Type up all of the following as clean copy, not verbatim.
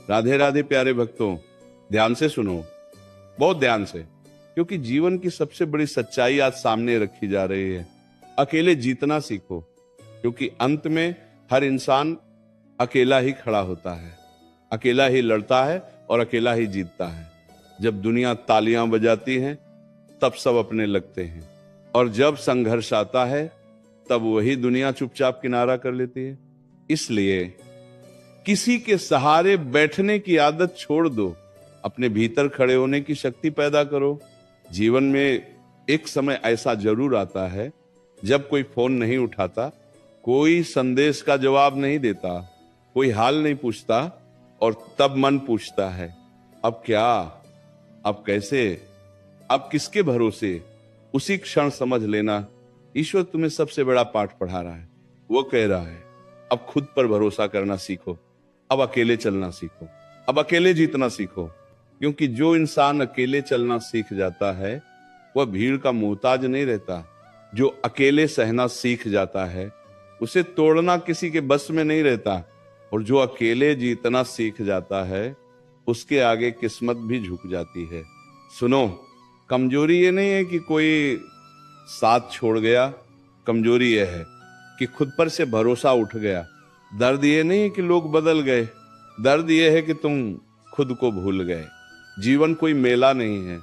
राधे राधे प्यारे भक्तों, ध्यान से सुनो, बहुत ध्यान से, क्योंकि जीवन की सबसे बड़ी सच्चाई आज सामने रखी जा रही है। अकेले जीतना सीखो, क्योंकि अंत में हर इंसान अकेला ही खड़ा होता है, अकेला ही लड़ता है और अकेला ही जीतता है। जब दुनिया तालियां बजाती है तब सब अपने लगते हैं, और जब संघर्ष आता है तब वही दुनिया चुपचाप किनारा कर लेती है। इसलिए किसी के सहारे बैठने की आदत छोड़ दो, अपने भीतर खड़े होने की शक्ति पैदा करो। जीवन में एक समय ऐसा जरूर आता है जब कोई फोन नहीं उठाता, कोई संदेश का जवाब नहीं देता, कोई हाल नहीं पूछता, और तब मन पूछता है अब क्या, अब कैसे, अब किसके भरोसे। उसी क्षण समझ लेना ईश्वर तुम्हें सबसे बड़ा पाठ पढ़ा रहा है। वो कह रहा है अब खुद पर भरोसा करना सीखो, अब अकेले चलना सीखो, अब अकेले जीतना सीखो। क्योंकि जो इंसान अकेले चलना सीख जाता है वह भीड़ का मोहताज नहीं रहता। जो अकेले सहना सीख जाता है उसे तोड़ना किसी के बस में नहीं रहता, और जो अकेले जीतना सीख जाता है उसके आगे किस्मत भी झुक जाती है। सुनो, कमजोरी ये नहीं है कि कोई साथ छोड़ गया, कमजोरी यह है कि खुद पर से भरोसा उठ गया। दर्द ये नहीं है कि लोग बदल गए, दर्द ये है कि तुम खुद को भूल गए। जीवन कोई मेला नहीं है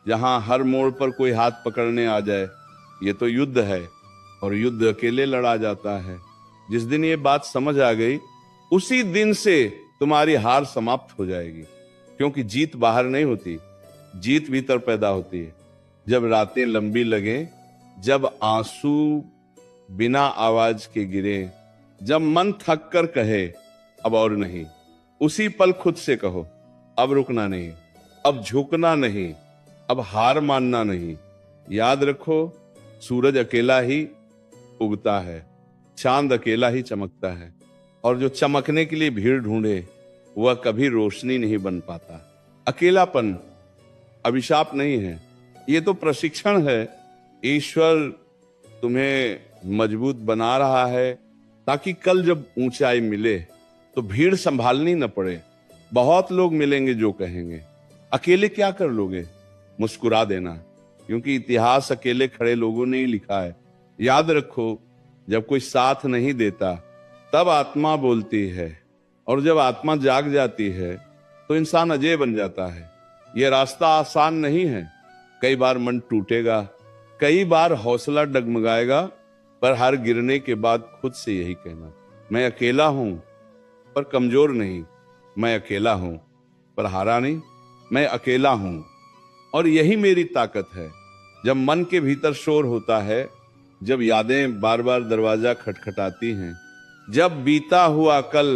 जहां हर मोड़ पर कोई हाथ पकड़ने आ जाए। ये तो युद्ध है, और युद्ध अकेले लड़ा जाता है। जिस दिन ये बात समझ आ गई उसी दिन से तुम्हारी हार समाप्त हो जाएगी। क्योंकि जीत बाहर नहीं होती, जीत भीतर पैदा होती है। जब रातें लंबी लगे, जब आंसू बिना आवाज के गिरे, जब मन थक कर कहे अब और नहीं, उसी पल खुद से कहो अब रुकना नहीं, अब झुकना नहीं, अब हार मानना नहीं। याद रखो, सूरज अकेला ही उगता है, चांद अकेला ही चमकता है, और जो चमकने के लिए भीड़ ढूंढे वह कभी रोशनी नहीं बन पाता। अकेलापन अभिशाप नहीं है, ये तो प्रशिक्षण है। ईश्वर तुम्हें मजबूत बना रहा है ताकि कल जब ऊंचाई मिले तो भीड़ संभालनी न पड़े। बहुत लोग मिलेंगे जो कहेंगे, अकेले क्या कर लोगे, मुस्कुरा देना, क्योंकि इतिहास अकेले खड़े लोगों ने ही लिखा है। याद रखो, जब कोई साथ नहीं देता तब आत्मा बोलती है, और जब आत्मा जाग जाती है तो इंसान अजय बन जाता है। यह रास्ता आसान नहीं है, कई बार मन टूटेगा, कई बार हौसला डगमगाएगा, पर हर गिरने के बाद खुद से यही कहना, मैं अकेला हूं पर कमजोर नहीं, मैं अकेला हूं पर हारा नहीं, मैं अकेला हूं और यही मेरी ताकत है। जब मन के भीतर शोर होता है, जब यादें बार बार दरवाजा खटखटाती हैं, जब बीता हुआ कल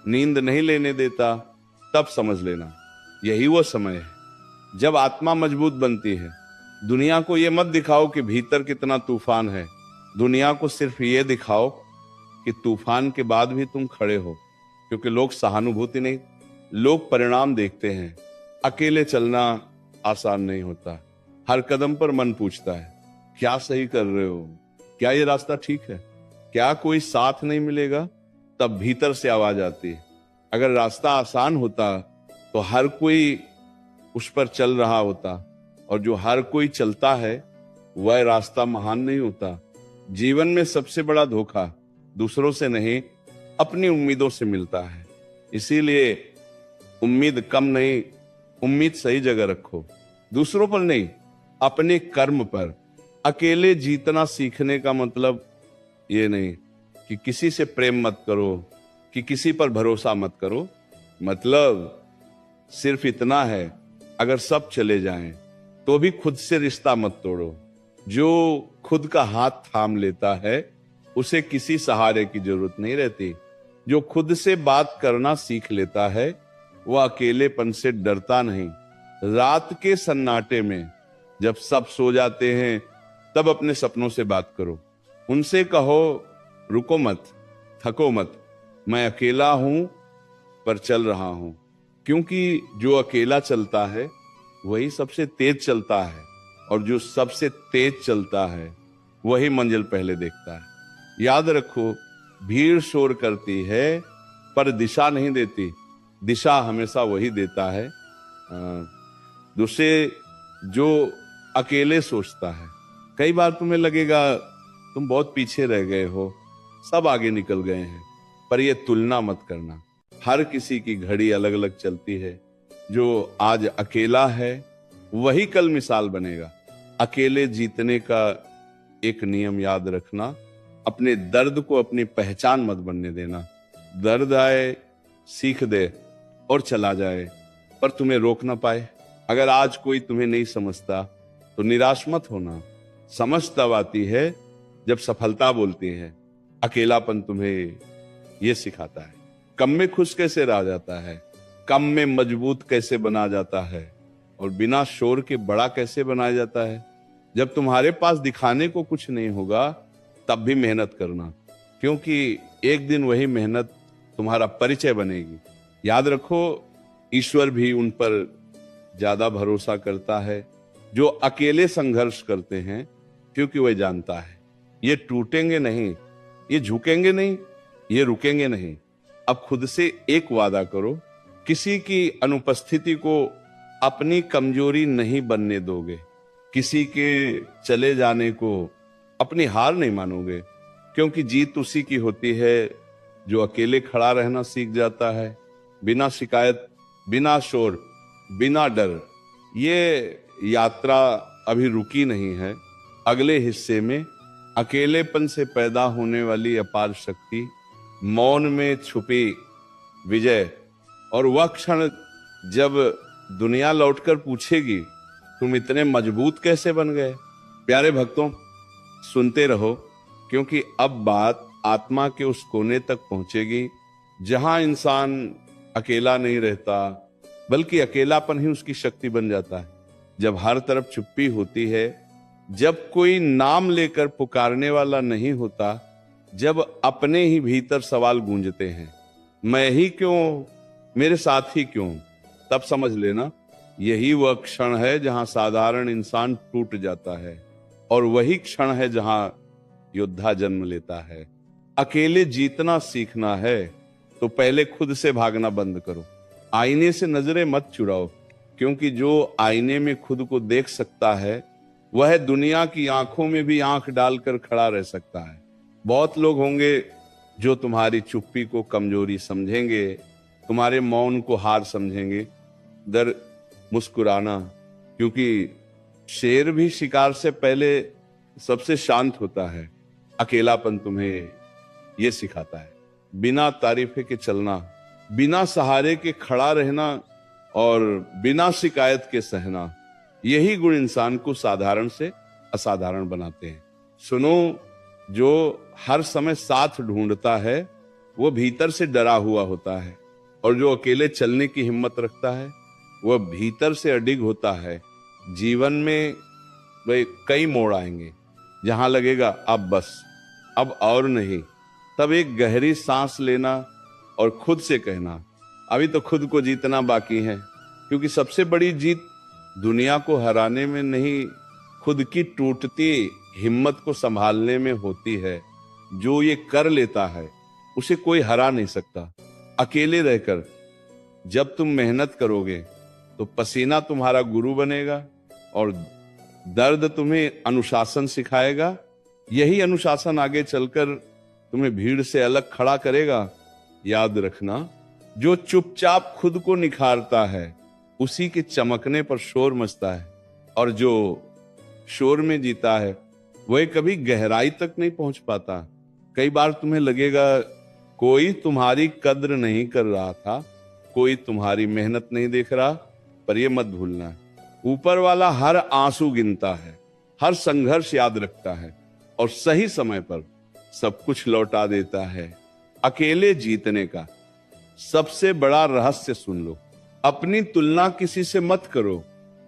नींद नहीं लेने देता, तब समझ लेना यही वो समय है जब आत्मा मजबूत बनती है। दुनिया को ये मत दिखाओ कि भीतर कितना तूफान है, दुनिया को सिर्फ ये दिखाओ कि तूफान के बाद भी तुम खड़े हो। क्योंकि लोग सहानुभूति नहीं, लोग परिणाम देखते हैं। अकेले चलना आसान नहीं होता, हर कदम पर मन पूछता है क्या सही कर रहे हो, क्या ये रास्ता ठीक है, क्या कोई साथ नहीं मिलेगा। तब भीतर से आवाज आती है। अगर रास्ता आसान होता तो हर कोई उस पर चल रहा होता, और जो हर कोई चलता है वह रास्ता महान नहीं होता। जीवन में सबसे बड़ा धोखा दूसरों से नहीं, अपनी उम्मीदों से मिलता है। इसीलिए उम्मीद कम नहीं, उम्मीद सही जगह रखो, दूसरों पर नहीं, अपने कर्म पर। अकेले जीतना सीखने का मतलब ये नहीं कि किसी से प्रेम मत करो, कि किसी पर भरोसा मत करो। मतलब सिर्फ इतना है, अगर सब चले जाएं तो भी खुद से रिश्ता मत तोड़ो। जो खुद का हाथ थाम लेता है उसे किसी सहारे की जरूरत नहीं रहती। जो खुद से बात करना सीख लेता है वह अकेलेपन से डरता नहीं। रात के सन्नाटे में जब सब सो जाते हैं तब अपने सपनों से बात करो, उनसे कहो रुको मत, थको मत, मैं अकेला हूं पर चल रहा हूं। क्योंकि जो अकेला चलता है वही सबसे तेज चलता है, और जो सबसे तेज चलता है वही मंजिल पहले देखता है। याद रखो, भीड़ शोर करती है पर दिशा नहीं देती, दिशा हमेशा वही देता है। दूसरे जो अकेले सोचता है, कई बार तुम्हें लगेगा तुम बहुत पीछे रह गए हो, सब आगे निकल गए हैं, पर ये तुलना मत करना। हर किसी की घड़ी अलग अलग चलती है। जो आज अकेला है वही कल मिसाल बनेगा। अकेले जीतने का एक नियम याद रखना, अपने दर्द को अपनी पहचान मत बनने देना। दर्द आए, सीख दे और चला जाए, पर तुम्हें रोक ना पाए। अगर आज कोई तुम्हें नहीं समझता तो निराश मत होना। समझ तब आती है जब सफलता बोलती है। अकेलापन तुम्हें यह सिखाता है कम में खुश कैसे रहा जाता है, कम में मजबूत कैसे बना जाता है, और बिना शोर के बड़ा कैसे बनाया जाता है। जब तुम्हारे पास दिखाने को कुछ नहीं होगा तब भी मेहनत करना, क्योंकि एक दिन वही मेहनत तुम्हारा परिचय बनेगी। याद रखो, ईश्वर भी उन पर ज्यादा भरोसा करता है जो अकेले संघर्ष करते हैं, क्योंकि वह जानता है ये टूटेंगे नहीं, ये झुकेंगे नहीं, ये रुकेंगे नहीं। अब खुद से एक वादा करो, किसी की अनुपस्थिति को अपनी कमजोरी नहीं बनने दोगे, किसी के चले जाने को अपनी हार नहीं मानोगे, क्योंकि जीत उसी की होती है जो अकेले खड़ा रहना सीख जाता है, बिना शिकायत, बिना शोर, बिना डर। ये यात्रा अभी रुकी नहीं है। अगले हिस्से में अकेलेपन से पैदा होने वाली अपार शक्ति, मौन में छुपी विजय, और वह क्षण जब दुनिया लौटकर पूछेगी तुम इतने मजबूत कैसे बन गए। प्यारे भक्तों, सुनते रहो, क्योंकि अब बात आत्मा के उस कोने तक पहुंचेगी जहां इंसान अकेला नहीं रहता, बल्कि अकेलापन ही उसकी शक्ति बन जाता है। जब हर तरफ चुप्पी होती है, जब कोई नाम लेकर पुकारने वाला नहीं होता, जब अपने ही भीतर सवाल गूंजते हैं, मैं ही क्यों, मेरे साथ ही क्यों, तब समझ लेना यही वह क्षण है जहां साधारण इंसान टूट जाता है, और वही क्षण है जहां योद्धा जन्म लेता है। अकेले जीतना सीखना है तो पहले खुद से भागना बंद करो। आईने से नजरें मत चुराओ, क्योंकि जो आईने में खुद को देख सकता है वह दुनिया की आंखों में भी आंख डालकर खड़ा रह सकता है। बहुत लोग होंगे जो तुम्हारी चुप्पी को कमजोरी समझेंगे, तुम्हारे मौन को हार समझेंगे। दर मुस्कुराना, क्योंकि शेर भी शिकार से पहले सबसे शांत होता है। अकेलापन तुम्हें यह सिखाता है बिना तारीफे के चलना, बिना सहारे के खड़ा रहना, और बिना शिकायत के सहना। यही गुण इंसान को साधारण से असाधारण बनाते हैं। सुनो, जो हर समय साथ ढूंढता है वह भीतर से डरा हुआ होता है, और जो अकेले चलने की हिम्मत रखता है वह भीतर से अडिग होता है। जीवन में वे कई मोड़ आएंगे जहां लगेगा अब बस, अब और नहीं। तब एक गहरी सांस लेना और खुद से कहना, अभी तो खुद को जीतना बाकी है, क्योंकि सबसे बड़ी जीत दुनिया को हराने में नहीं, खुद की टूटती हिम्मत को संभालने में होती है। जो ये कर लेता है उसे कोई हरा नहीं सकता। अकेले रहकर जब तुम मेहनत करोगे तो पसीना तुम्हारा गुरु बनेगा, और दर्द तुम्हें अनुशासन सिखाएगा। यही अनुशासन आगे चलकर तुम्हें भीड़ से अलग खड़ा करेगा। याद रखना, जो चुपचाप खुद को निखारता है उसी के चमकने पर शोर मचता है, और जो शोर में जीता है वह कभी गहराई तक नहीं पहुंच पाता। कई बार तुम्हें लगेगा कोई तुम्हारी कद्र नहीं कर रहा था, कोई तुम्हारी मेहनत नहीं देख रहा, पर यह मत भूलना, ऊपर वाला हर आंसू गिनता है, हर संघर्ष याद रखता है, और सही समय पर सब कुछ लौटा देता है। अकेले जीतने का सबसे बड़ा रहस्य सुन लो, अपनी तुलना किसी से मत करो।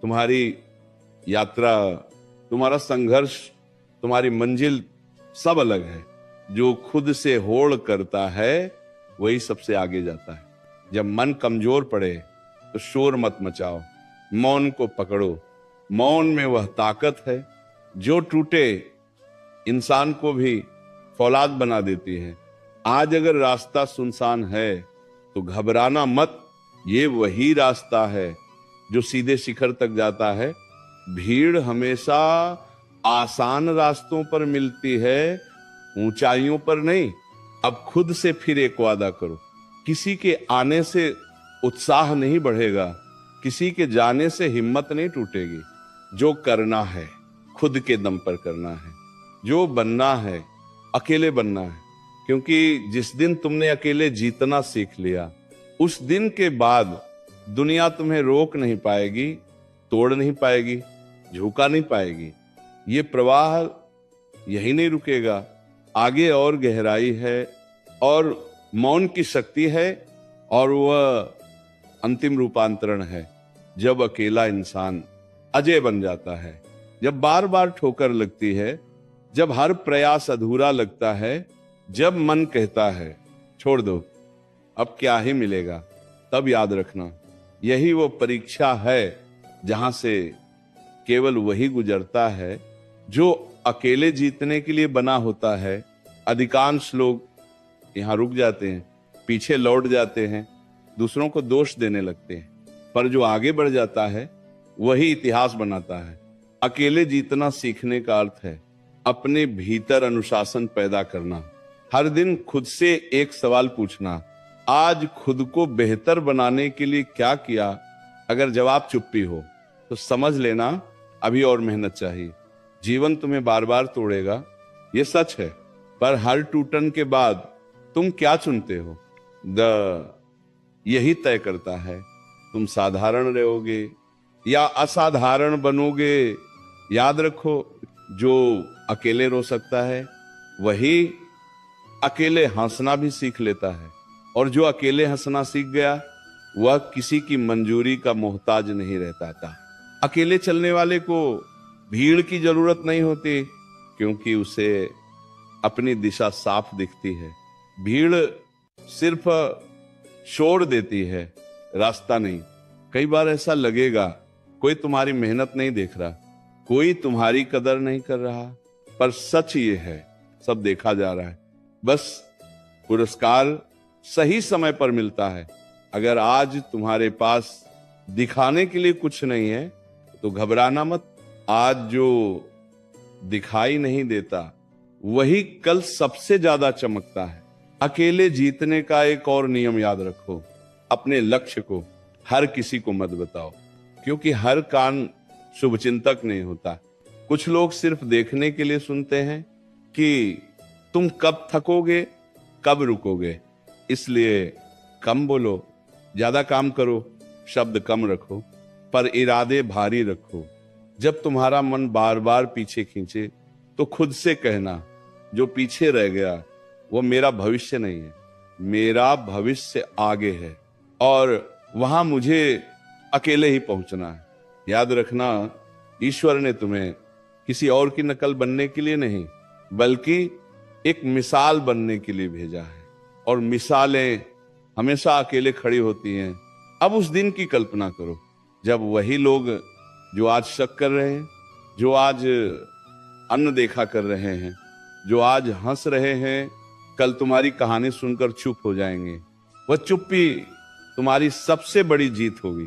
तुम्हारी यात्रा, तुम्हारा संघर्ष, तुम्हारी मंजिल सब अलग है। जो खुद से होड़ करता है वही सबसे आगे जाता है। जब मन कमजोर पड़े तो शोर मत मचाओ, मौन को पकड़ो। मौन में वह ताकत है जो टूटे इंसान को भी फौलाद बना देती है। आज अगर रास्ता सुनसान है तो घबराना मत, ये वही रास्ता है जो सीधे शिखर तक जाता है। भीड़ हमेशा आसान रास्तों पर मिलती है, ऊंचाइयों पर नहीं। अब खुद से फिर एक वादा करो, किसी के आने से उत्साह नहीं बढ़ेगा, किसी के जाने से हिम्मत नहीं टूटेगी। जो करना है खुद के दम पर करना है, जो बनना है अकेले बनना है। क्योंकि जिस दिन तुमने अकेले जीतना सीख लिया, उस दिन के बाद दुनिया तुम्हें रोक नहीं पाएगी, तोड़ नहीं पाएगी, झुका नहीं पाएगी। ये प्रवाह यही नहीं रुकेगा, आगे और गहराई है और मौन की शक्ति है, और वह अंतिम रूपांतरण है जब अकेला इंसान अजय बन जाता है। जब बार बार ठोकर लगती है, जब हर प्रयास अधूरा लगता है, जब मन कहता है छोड़ दो अब क्या ही मिलेगा, तब याद रखना यही वो परीक्षा है जहां से केवल वही गुजरता है जो अकेले जीतने के लिए बना होता है। अधिकांश लोग यहां रुक जाते हैं, पीछे लौट जाते हैं, दूसरों को दोष देने लगते हैं, पर जो आगे बढ़ जाता है वही इतिहास बनाता है। अकेले जीतना सीखने का अर्थ है अपने भीतर अनुशासन पैदा करना। हर दिन खुद से एक सवाल पूछना, आज खुद को बेहतर बनाने के लिए क्या किया। अगर जवाब चुप्पी हो तो समझ लेना अभी और मेहनत चाहिए। जीवन तुम्हें बार बार तोड़ेगा, ये सच है, पर हर टूटन के बाद तुम क्या चुनते हो यही तय करता है तुम साधारण रहोगे या असाधारण बनोगे। याद रखो, जो अकेले रो सकता है वही अकेले हंसना भी सीख लेता है, और जो अकेले हंसना सीख गया वह किसी की मंजूरी का मोहताज नहीं रहता था। अकेले चलने वाले को भीड़ की जरूरत नहीं होती, क्योंकि उसे अपनी दिशा साफ दिखती है। भीड़ सिर्फ शोर देती है, रास्ता नहीं। कई बार ऐसा लगेगा कोई तुम्हारी मेहनत नहीं देख रहा, कोई तुम्हारी कदर नहीं कर रहा, पर सच ये है सब देखा जा रहा है। बस पुरस्कार सही समय पर मिलता है। अगर आज तुम्हारे पास दिखाने के लिए कुछ नहीं है तो घबराना मत। आज जो दिखाई नहीं देता वही कल सबसे ज्यादा चमकता है। अकेले जीतने का एक और नियम याद रखो, अपने लक्ष्य को हर किसी को मत बताओ, क्योंकि हर कान शुभचिंतक नहीं होता। कुछ लोग सिर्फ देखने के लिए सुनते हैं कि तुम कब थकोगे, कब रुकोगे। इसलिए कम बोलो, ज्यादा काम करो, शब्द कम रखो, पर इरादे भारी रखो। जब तुम्हारा मन बार बार पीछे खींचे तो खुद से कहना, जो पीछे रह गया वो मेरा भविष्य नहीं है, मेरा भविष्य आगे है और वहां मुझे अकेले ही पहुंचना है। याद रखना, ईश्वर ने तुम्हें किसी और की नकल बनने के लिए नहीं, बल्कि एक मिसाल बनने के लिए भेजा है, और मिसालें हमेशा अकेले खड़ी होती हैं। अब उस दिन की कल्पना करो जब वही लोग जो आज शक कर रहे हैं, जो आज अन्न देखा कर रहे हैं, जो आज हंस रहे हैं, कल तुम्हारी कहानी सुनकर चुप हो जाएंगे। वह चुप्पी तुम्हारी सबसे बड़ी जीत होगी।